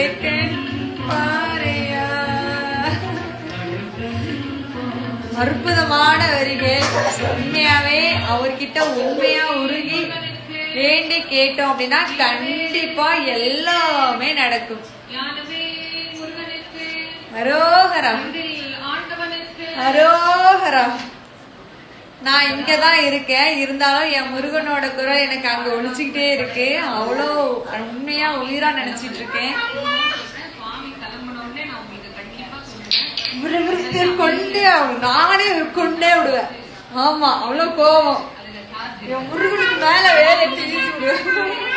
Second பாறையா. அற்புதமான வரிகள். உண்மையாவே அவர்கிட்ட உண்மையா உருகி வேண்டி கேட்டோம் அப்படின்னா கண்டிப்பா எல்லாமே நடக்கும். அரோகரா அரோகரா. நான் இங்கதான் இருக்கேன், இருந்தாலும் என் முருகனோட குரல் எனக்கு அங்க ஒழிச்சுக்கிட்டே இருக்கு. அவ்வளோ உண்மையா உயிரா நினைச்சிட்டு இருக்கேன். கொண்டே நானே கொண்டே விடுவேன். ஆமா, அவ்வளவு கோபம் என் முருகனுக்கு மேல வேலை வீசி விடுவேன்.